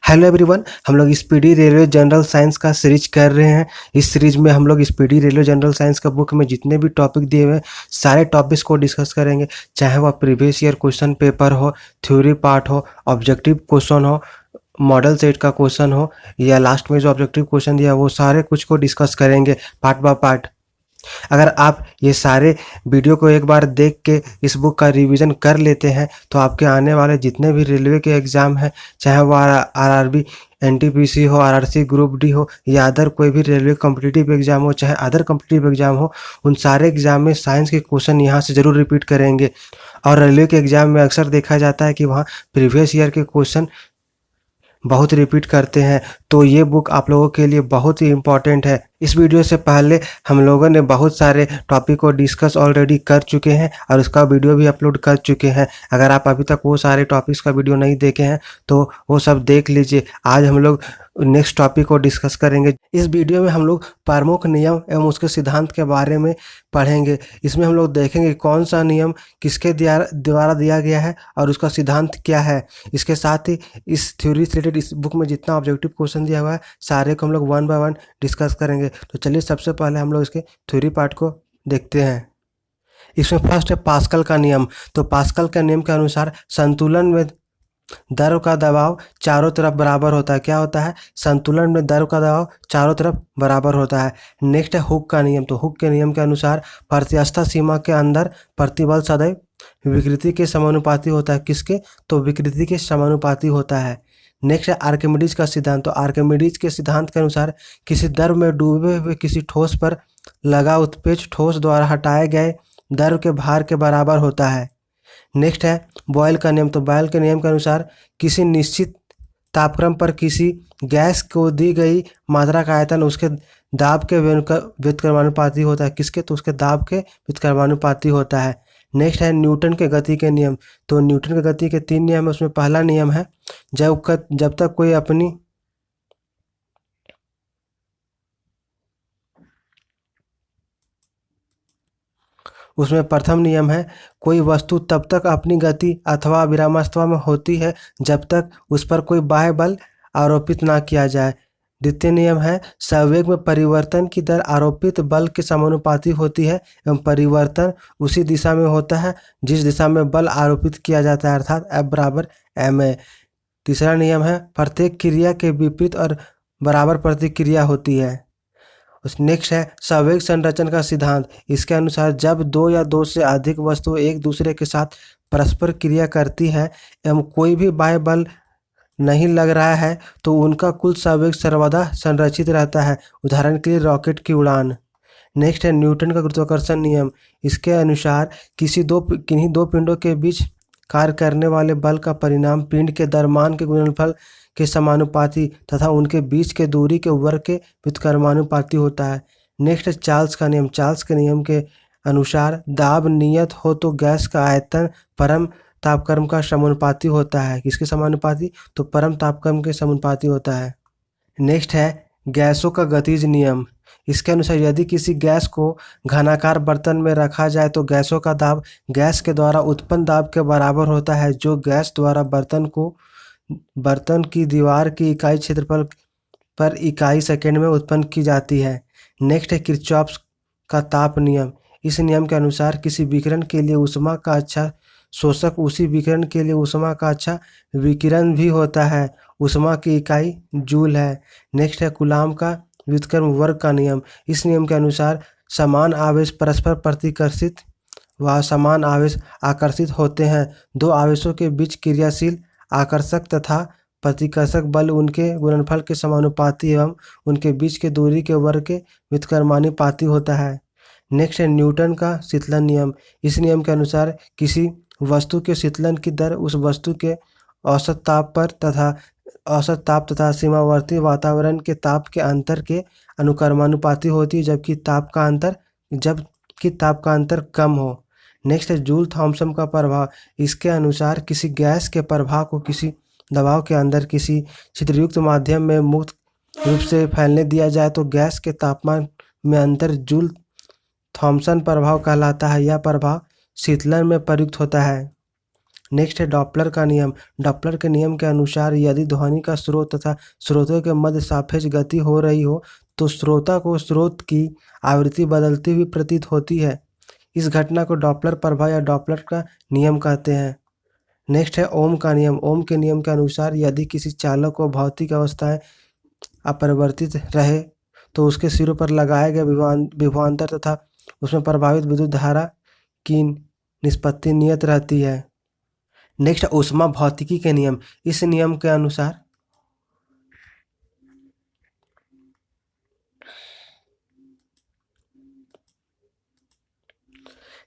Hello everyone, हम लोग speedy railway general science का सीरीज कर रहे हैं। इस सीरीज में हम लोग स्पीडी रेलवे जनरल साइंस का बुक में जितने भी टॉपिक दिए हुए हैं सारे टॉपिक्स को डिस्कस करेंगे। चाहे वह प्रीवियस ईयर क्वेश्चन पेपर हो, थ्योरी पार्ट हो, ऑब्जेक्टिव क्वेश्चन हो, मॉडल सेट का क्वेश्चन हो, या लास्ट में जो ऑब्जेक्टिव क्वेश्चन दिया वो सारे कुछ को डिस्कस करेंगे पार्ट बाय पार्ट। अगर आप ये सारे वीडियो को एक बार देख के इस बुक का रिवीजन कर लेते हैं तो आपके आने वाले जितने भी रेलवे के एग्ज़ाम हैं, चाहे वो आरआरबी, एनटीपीसी हो, आरआरसी ग्रुप डी हो, या अदर कोई भी रेलवे कॉम्पिटिटिव एग्ज़ाम हो, चाहे अदर कॉम्पिटिटिव एग्ज़ाम हो, उन सारे एग्ज़ाम में साइंस के क्वेश्चन यहाँ से ज़रूर रिपीट करेंगे। और रेलवे के एग्ज़ाम में अक्सर देखा जाता है कि वहाँ प्रीवियस ईयर के क्वेश्चन बहुत रिपीट करते हैं, तो ये बुक आप लोगों के लिए बहुत ही इम्पॉर्टेंट है। इस वीडियो से पहले हम लोगों ने बहुत सारे टॉपिक को डिस्कस ऑलरेडी कर चुके हैं और उसका वीडियो भी अपलोड कर चुके हैं। अगर आप अभी तक वो सारे टॉपिक्स का वीडियो नहीं देखे हैं तो वो सब देख लीजिए। आज हम लोग नेक्स्ट टॉपिक को डिस्कस करेंगे। इस वीडियो में हम लोग प्रमुख नियम एवं उसके सिद्धांत के बारे में पढ़ेंगे। इसमें हम लोग देखेंगे कौन सा नियम किसके द्वारा दिया गया है और उसका सिद्धांत क्या है। इसके साथ ही इस थ्योरी से रिलेटेड इस बुक में जितना ऑब्जेक्टिव क्वेश्चन दिया हुआ है सारे को हम लोग वन बाय वन डिस्कस करेंगे। तो चलिए सबसे पहले हम लोग इसके थ्योरी पार्ट को देखते हैं। इसमें फर्स्ट है पास्कल का नियम। तो पास्कल के नियम के अनुसार संतुलन में द्रव का दबाव चारों तरफ बराबर होता है। क्या होता है? संतुलन में द्रव का दबाव चारों तरफ बराबर होता है। नेक्स्ट है हुक का नियम। तो हुक के नियम के अनुसार प्रत्यास्थ सीमा के अंदर प्रतिबल सदैव विकृति के समानुपाती होता है। किसके? तो विकृति के समानुपाती होता है। नेक्स्ट है आर्किमिडीज का सिद्धांत। तो आर्किमिडीज के सिद्धांत के अनुसार किसी द्रव में डूबे हुए किसी ठोस पर लगा उत्प्रेरक ठोस द्वारा हटाए गए द्रव के भार के बराबर होता है। नेक्स्ट है बॉयल का नियम। तो बॉयल के नियम के अनुसार किसी निश्चित तापक्रम पर किसी गैस को दी गई मात्रा का आयतन उसके दाब के व्युत्क्रमानुपाती होता है। किसके? तो उसके दाब के व्युत्क्रमानुपाती होता है। नेक्स्ट है न्यूटन के गति के नियम। तो न्यूटन के गति के 3 नियम है। उसमें पहला नियम है जब तक कोई अपनी उसमें प्रथम नियम है कोई वस्तु तब तक अपनी गति अथवा विरामावस्था में होती है जब तक उस पर कोई बाह्य बल आरोपित ना किया जाए। द्वितीय नियम है संवेग में परिवर्तन की दर आरोपित बल के समानुपाती होती है एवं परिवर्तन उसी दिशा में होता है जिस दिशा में बल आरोपित किया जाता है, अर्थात F बराबर ma। तीसरा नियम है प्रत्येक क्रिया के विपरीत और बराबर प्रतिक्रिया होती है। उस नेक्स्ट है संवेग संरचना का सिद्धांत। इसके अनुसार जब दो या दो से अधिक वस्तुएं एक दूसरे के साथ परस्पर क्रिया करती है एवं कोई भी बाह्य बल नहीं लग रहा है तो उनका कुल संवेग सर्वदा संरक्षित रहता है। उदाहरण के लिए रॉकेट की उड़ान। नेक्स्ट है न्यूटन का गुरुत्वाकर्षण नियम। इसके अनुसार किन्हीं दो पिंडों के बीच कार्य करने वाले बल का परिणाम पिंड के द्रव्यमान के गुणनफल के समानुपाती तथा उनके बीच के दूरी के वर्ग के व्युत्क्रमानुपाती होता है। नेक्स्ट है चार्ल्स का नियम। चार्ल्स के नियम के अनुसार दाब नियत हो तो गैस का आयतन परम तापक्रम का समानुपाती होता है। किसके समानुपाती? तो परम तापक्रम के समानुपाती होता है। नेक्स्ट है गैसों का गतिज नियम। इसके अनुसार यदि किसी गैस को घनाकार बर्तन में रखा जाए तो गैसों का दाब गैस के द्वारा उत्पन्न दाब के बराबर होता है जो गैस द्वारा बर्तन की दीवार की इकाई क्षेत्रफल पर इकाई सेकेंड में उत्पन्न की जाती है। नेक्स्ट है किरचॉफ का ताप नियम। इस नियम के अनुसार किसी विकिरण के लिए ऊष्मा का अच्छा शोषक उसी विकिरण के लिए ऊष्मा का अच्छा विकिरण भी होता है। ऊष्मा की इकाई जूल है। नेक्स्ट है कूलाम का व्युत्क्रम वर्ग का नियम। इस नियम के अनुसार समान आवेश परस्पर प्रतिकर्षित व समान आवेश आकर्षित होते हैं। दो आवेशों के बीच क्रियाशील आकर्षक तथा प्रतिकर्षक बल उनके गुणनफल के समानुपाती एवं उनके बीच के दूरी के वर्ग के व्युत्क्रमानुपाती होता है। नेक्स्ट है न्यूटन का शीतलन नियम। इस नियम के अनुसार किसी वस्तु के शीतलन की दर उस वस्तु के औसत ताप तथा सीमावर्ती वातावरण के ताप के अंतर के अनुक्रमानुपाती होती है जबकि ताप का अंतर कम हो। नेक्स्ट है जूल थॉम्सन का प्रभाव। इसके अनुसार किसी गैस के प्रभाव को किसी दबाव के अंदर किसी छिद्रयुक्त माध्यम में मुक्त रूप से फैलने दिया जाए तो गैस के तापमान में अंतर जूल थॉम्सन प्रभाव कहलाता है। यह प्रभाव शीतलन में प्रयुक्त होता है। नेक्स्ट है डॉपलर का नियम। डॉपलर के नियम के अनुसार यदि ध्वनि का स्रोत तथा स्रोतों के मध्य सापेक्ष गति हो रही हो तो श्रोता को स्रोत की आवृत्ति बदलती हुई प्रतीत होती है। इस घटना को डॉपलर प्रभाव या डॉपलर का नियम कहते हैं। नेक्स्ट है ओम का नियम। ओम के नियम के अनुसार यदि किसी चालक को भौतिक अवस्थाएं अपरिवर्तित रहे तो उसके सिरों पर लगाए गए विभवांतर तथा उसमें प्रभावित विद्युत धारा की निष्पत्ति नियत रहती है। नेक्स्ट ऊष्मा भौतिकी के नियम। इस नियम के अनुसार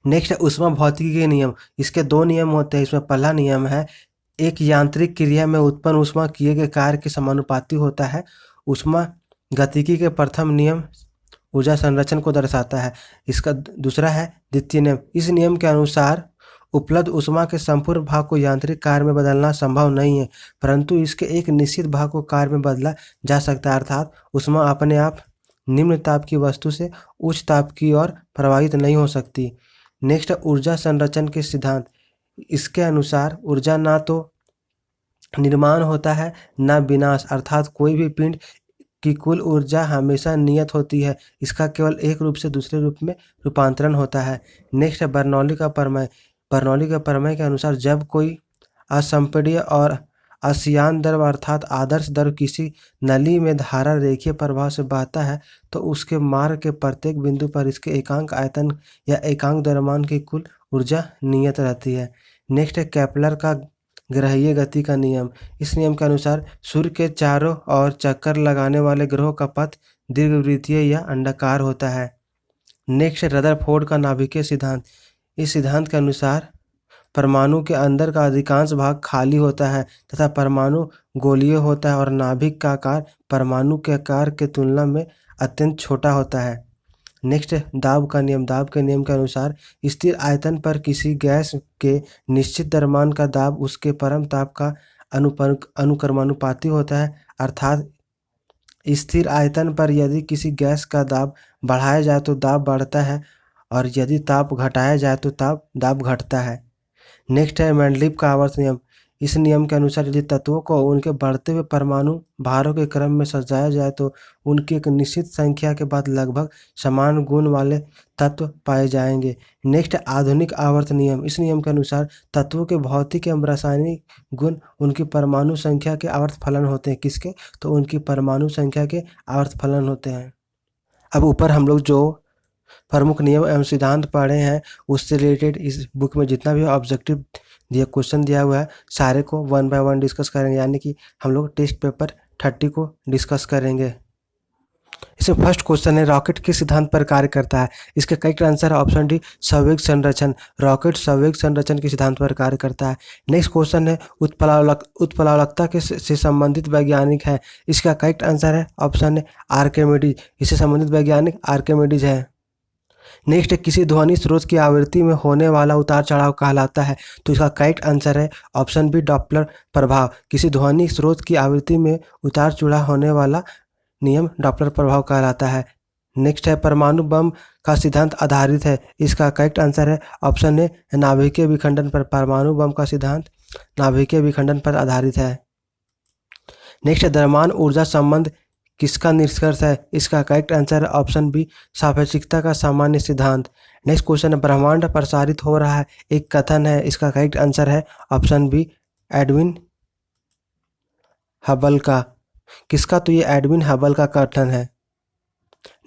नेक्स्ट ऊष्मा भौतिकी के नियम। इसके दो नियम होते हैं। इसमें पहला नियम है एक यांत्रिक क्रिया में उत्पन्न ऊष्मा किए गए कार्य के समानुपाती होता है। ऊष्मा गतिकी के प्रथम नियम ऊर्जा संरक्षण को दर्शाता है। इसका दूसरा है द्वितीय नियम। इस नियम के अनुसार उपलब्ध ऊष्मा के संपूर्ण भाग को यांत्रिक कार्य में बदलना संभव नहीं है, परंतु इसके एक निश्चित भाग को कार्य में बदला जा सकता है। अर्थात ऊष्मा अपने आप निम्न ताप की वस्तु से उच्च ताप की ओर प्रवाहित नहीं हो सकती। नेक्स्ट ऊर्जा संरक्षण के सिद्धांत। इसके अनुसार ऊर्जा ना तो निर्माण होता है ना विनाश, अर्थात कोई भी पिंड की कुल ऊर्जा हमेशा नियत होती है, इसका केवल एक रूप से दूसरे रूप में रूपांतरण होता है। नेक्स्ट है बर्नौली का प्रमेय। बर्नौली के प्रमेय के अनुसार जब कोई असंपीड्य और असियान द्रव अर्थात आदर्श द्रव किसी नली में धारा रेखीय प्रवाह से बहता है तो उसके मार्ग के प्रत्येक बिंदु पर इसके एकांक आयतन या एकांक द्रव्यमान की कुल ऊर्जा नियत रहती है। नेक्स्ट है केपलर का ग्रहीय गति का नियम। इस नियम के अनुसार सूर्य के चारों ओर चक्कर लगाने वाले ग्रहों का पथ दीर्घवृत्तीय या अंडाकार होता है। नेक्स्ट रदरफोर्ड का नाभिकीय सिद्धांत। इस सिद्धांत के अनुसार परमाणु के अंदर का अधिकांश भाग खाली होता है तथा परमाणु गोलीय होता है और नाभिक का आकार परमाणु के आकार के तुलना में अत्यंत छोटा होता है। नेक्स्ट दाब का नियम। दाब के नियम के अनुसार स्थिर आयतन पर किसी गैस के निश्चित द्रव्यमान का दाब उसके परम ताप का अनुक्रमानुपाती होता है। अर्थात स्थिर आयतन पर यदि किसी गैस का दाब बढ़ाया जाए तो दाब बढ़ता है और यदि ताप घटाया जाए तो दाब घटता है। नेक्स्ट है मेंडलीव का आवर्त नियम। इस नियम के अनुसार यदि तत्वों को उनके बढ़ते हुए परमाणु भारों के क्रम में सजाया जाए तो उनकी एक निश्चित संख्या के बाद लगभग समान गुण वाले तत्व पाए जाएंगे। नेक्स्ट आधुनिक आवर्त नियम। इस नियम के अनुसार तत्वों के भौतिक एवं रासायनिक गुण उनकी परमाणु संख्या के आवर्त फलन होते हैं। किसके? तो उनकी परमाणु संख्या के आवर्त फलन होते हैं। अब ऊपर हम लोग जो प्रमुख नियम एवं सिद्धांत पढ़े हैं उससे रिलेटेड इस बुक में जितना भी ऑब्जेक्टिव दिया क्वेश्चन दिया हुआ है सारे को 1 बाय 1 डिस्कस करेंगे, यानी कि हम लोग टेस्ट पेपर 30 को डिस्कस करेंगे। इसमें फर्स्ट क्वेश्चन है रॉकेट किस सिद्धांत पर कार्य करता है। इसका करेक्ट आंसर है ऑप्शन डी संवेग संरक्षण। रॉकेट संवेग संरक्षण के सिद्धांत पर कार्य करता है। नेक्स्ट क्वेश्चन है उत्प्लावकता के से संबंधित वैज्ञानिक है। इसका करेक्ट आंसर है ऑप्शन है आर्किमिडीज। इससे संबंधित वैज्ञानिक आर्किमिडीज है। नेक्स्ट किसी ध्वनि स्रोत की आवृत्ति में होने वाला उतार चढ़ाव कहलाता है। तो इसका करेक्ट आंसर है ऑप्शन बी डॉपलर प्रभाव। किसी ध्वनि स्रोत की आवृत्ति में उतार चढ़ाव होने वाला नियम डॉपलर प्रभाव कहलाता है। नेक्स्ट है परमाणु बम का सिद्धांत आधारित है। इसका करेक्ट आंसर है ऑप्शन ए नाभिकीय विखंडन पर। परमाणु बम का सिद्धांत नाभिकीय विखंडन पर आधारित है। नेक्स्ट है द्रव्यमान ऊर्जा संबंध किसका निष्कर्ष है। इसका करेक्ट आंसर है ऑप्शन बी सापेक्षिकता का सामान्य सिद्धांत। नेक्स्ट क्वेश्चन है ब्रह्मांड प्रसारित हो रहा है एक कथन है। इसका करेक्ट आंसर है ऑप्शन बी एडविन हबल का। किसका? तो ये एडविन हबल का कथन है।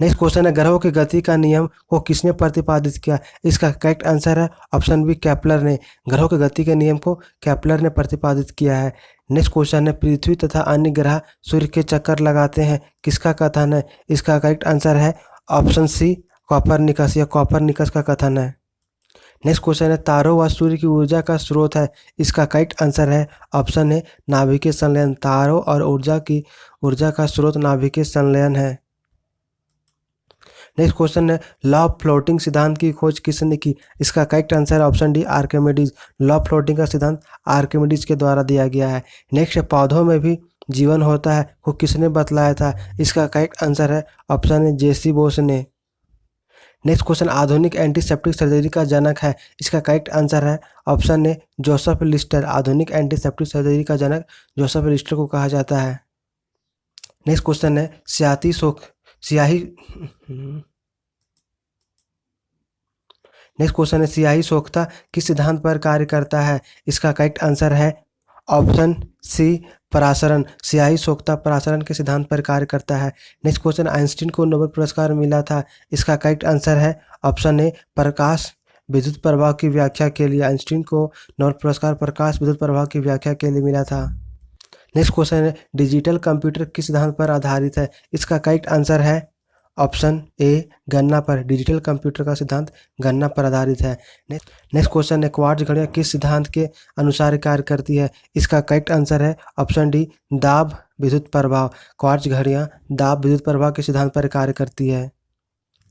नेक्स्ट क्वेश्चन है ग्रहों की गति का नियम को किसने प्रतिपादित किया। इसका करेक्ट आंसर है ऑप्शन बी केपलर ने। ग्रहों की गति के नियम को केपलर ने प्रतिपादित किया है। नेक्स्ट क्वेश्चन है पृथ्वी तथा अन्य ग्रह सूर्य के चक्कर लगाते हैं किसका कथन है। इसका करेक्ट आंसर है ऑप्शन सी कॉपरनिकस या कॉपरनिकस का कथन है। नेक्स्ट क्वेश्चन है तारों व सूर्य की ऊर्जा का स्रोत है। इसका करेक्ट आंसर है ऑप्शन है नाभिकीय संलयन। तारों और ऊर्जा का स्रोत नाभिकीय संलयन है। नेक्स्ट क्वेश्चन है लॉ ऑफ फ्लोटिंग सिद्धांत की खोज किसने की। इसका करेक्ट आंसर है option D Archimedes. Law of floating का सिद्धांत आर्किमिडीज के द्वारा दिया गया है। नेक्स्ट है पौधों में भी जीवन होता है वो किसने बतलाया था। इसका करेक्ट आंसर है ऑप्शन है जेसी बोस ने। नेक्स्ट क्वेश्चन, आधुनिक एंटीसेप्टिक सर्जरी का जनक है, इसका करेक्ट आंसर है ऑप्शन ए जोसेफ लिस्टर। आधुनिक एंटीसेप्टिक सर्जरी का जनक जोसेफ लिस्टर को कहा जाता है। नेक्स्ट क्वेश्चन है, स्याही सोखता किस सिद्धांत पर कार्य करता है, इसका करेक्ट आंसर है ऑप्शन सी परासरण। स्याही सोखता परासरण के सिद्धांत पर कार्य करता है। नेक्स्ट क्वेश्चन, आइंस्टीन को नोबेल पुरस्कार मिला था, इसका करेक्ट आंसर है ऑप्शन ए प्रकाश विद्युत प्रभाव की व्याख्या के लिए। आइंस्टीन को नोबेल पुरस्कार प्रकाश विद्युत प्रभाव की व्याख्या के लिए मिला था। नेक्स्ट क्वेश्चन है, डिजिटल कंप्यूटर किस सिद्धांत पर आधारित है, इसका करेक्ट आंसर है ऑप्शन ए गणना पर। डिजिटल कंप्यूटर का सिद्धांत गणना पर आधारित है। नेक्स्ट क्वेश्चन है, क्वार्ट्ज घड़ियां किस सिद्धांत के अनुसार कार्य करती है, इसका करेक्ट आंसर है ऑप्शन डी दाब विद्युत प्रभाव। क्वार्ट्ज घड़ियां दाब विद्युत प्रभाव के सिद्धांत पर कार्य करती है।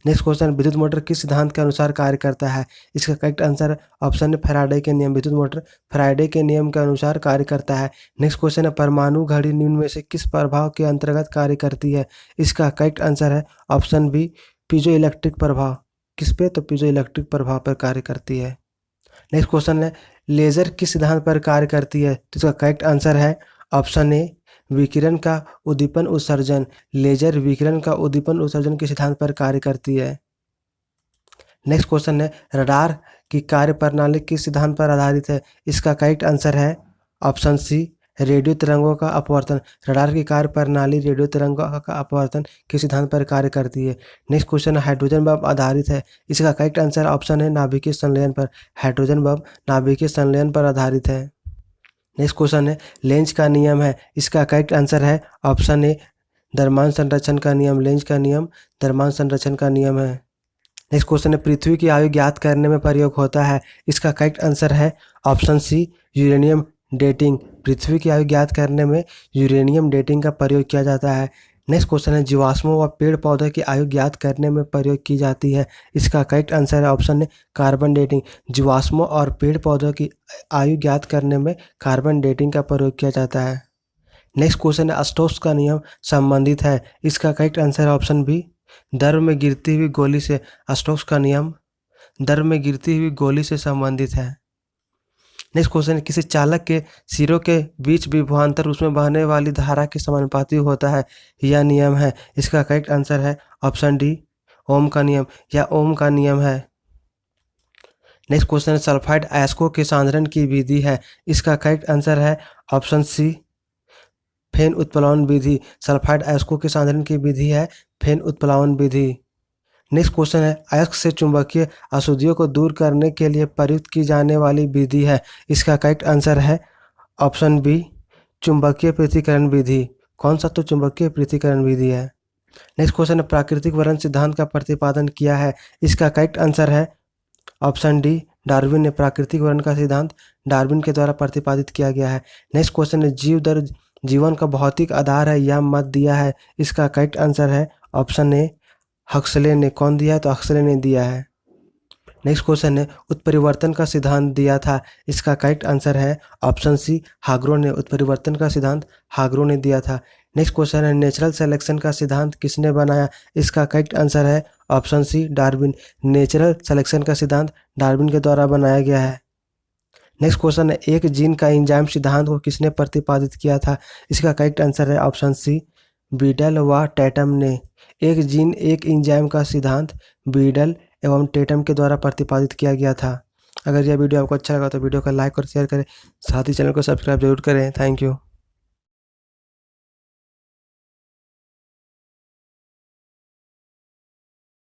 नेक्स्ट क्वेश्चन, विद्युत मोटर किस सिद्धांत के अनुसार कार्य करता है, इसका करेक्ट आंसर है ऑप्शन फैराडे के नियम। विद्युत मोटर फैराडे के नियम के अनुसार कार्य करता है। नेक्स्ट क्वेश्चन है, परमाणु घड़ी निम्न में से किस प्रभाव के अंतर्गत कार्य करती है, इसका करेक्ट आंसर है ऑप्शन बी पीजो इलेक्ट्रिक प्रभाव। किस पे, तो पीजो इलेक्ट्रिक प्रभाव पर कार्य करती है। नेक्स्ट क्वेश्चन है, लेजर किस सिद्धांत पर कार्य करती है, तो इसका करेक्ट आंसर है ऑप्शन ए विकिरण का उद्दीपन उत्सर्जन। लेजर विकिरण का उद्दीपन उत्सर्जन के सिद्धांत पर कार्य करती है। नेक्स्ट क्वेश्चन है, रडार की कार्य प्रणाली किस सिद्धांत पर आधारित है, इसका करेक्ट आंसर है ऑप्शन सी रेडियो तरंगों का अपवर्तन। रडार की कार्य प्रणाली रेडियो तरंगों का अपवर्तन के सिद्धांत पर कार्य करती है। नेक्स्ट क्वेश्चन, हाइड्रोजन बम आधारित है, इसका करेक्ट आंसर ऑप्शन है नाभिकीय संलयन पर। हाइड्रोजन बम नाभिकीय संलयन पर आधारित है। नेक्स्ट क्वेश्चन है, लेंज का नियम है, इसका करेक्ट आंसर है ऑप्शन ए द्रव्यमान संरक्षण का नियम। लेंज का नियम द्रव्यमान संरक्षण का नियम है। नेक्स्ट क्वेश्चन है, पृथ्वी की आयु ज्ञात करने में प्रयोग होता है, इसका करेक्ट आंसर है ऑप्शन सी यूरेनियम डेटिंग। पृथ्वी की आयु ज्ञात करने में यूरेनियम डेटिंग का प्रयोग किया जाता है। नेक्स्ट क्वेश्चन है, जीवाश्मों व पेड़ पौधों की आयु ज्ञात करने में प्रयोग की जाती है, इसका करेक्ट आंसर है ऑप्शन है कार्बन डेटिंग। जीवाश्मों और पेड़ पौधों की आयु ज्ञात करने में कार्बन डेटिंग का प्रयोग किया जाता है। नेक्स्ट क्वेश्चन है, स्टोक्स का नियम संबंधित है, इसका करेक्ट आंसर है ऑप्शन बी द्रव में गिरती हुई गोली से। स्टोक्स का नियम द्रव में गिरती हुई गोली से संबंधित है। नेक्स्ट क्वेश्चन है, किसी चालक के सिरों के बीच विभवांतर उसमें बहने वाली धारा के समानुपाती होता है, यह नियम है, इसका करेक्ट आंसर है ऑप्शन डी ओम का नियम या ओम का नियम है। नेक्स्ट क्वेश्चन है, सल्फाइड अयस्कों के सांद्रण की विधि है, इसका करेक्ट आंसर है ऑप्शन सी फेन उत्प्लावन विधि। सल्फाइड अयस्कों के सांद्रण की विधि है फेन उत्प्लावन विधि। नेक्स्ट क्वेश्चन है, अयस्क से चुंबकीय अशुद्धियों को दूर करने के लिए प्रयुक्त की जाने वाली विधि है, इसका करेक्ट आंसर है ऑप्शन बी चुंबकीय पृथक्करण विधि। कौन सा, तो चुंबकीय पृथक्करण विधि है। नेक्स्ट क्वेश्चन है, प्राकृतिक वर्ण सिद्धांत का प्रतिपादन किया है, इसका करेक्ट आंसर है ऑप्शन डी डार्विन ने। प्राकृतिक वर्ण का सिद्धांत डार्विन के द्वारा प्रतिपादित किया गया है। नेक्स्ट क्वेश्चन है, जीव दर जीवन का भौतिक आधार है, यह मत दिया है, इसका करेक्ट आंसर है ऑप्शन ए हक्सले ने। कौन दिया है, तो हक्सले ने दिया है। नेक्स्ट क्वेश्चन है, उत्परिवर्तन का सिद्धांत दिया था, इसका करेक्ट आंसर है ऑप्शन सी हाग्रो ने। उत्परिवर्तन का सिद्धांत हाग्रो ने दिया था। नेक्स्ट क्वेश्चन है, नेचुरल सिलेक्शन का सिद्धांत किसने बनाया, इसका करेक्ट आंसर है option C Darwin. Natural selection का सिद्धांत डार्विन के द्वारा बनाया गया है। नेक्स्ट क्वेश्चन है, एक जीन का एंजाइम सिद्धांत को किसने प्रतिपादित किया था, इसका करेक्ट आंसर है ऑप्शन सी बीडल व टेटम ने। एक जीन एक एंजाइम का सिद्धांत बीडल एवं टेटम के द्वारा प्रतिपादित किया गया था। अगर यह वीडियो आपको अच्छा लगा तो वीडियो को लाइक और शेयर करें, साथ ही चैनल को सब्सक्राइब जरूर करें। Thank you.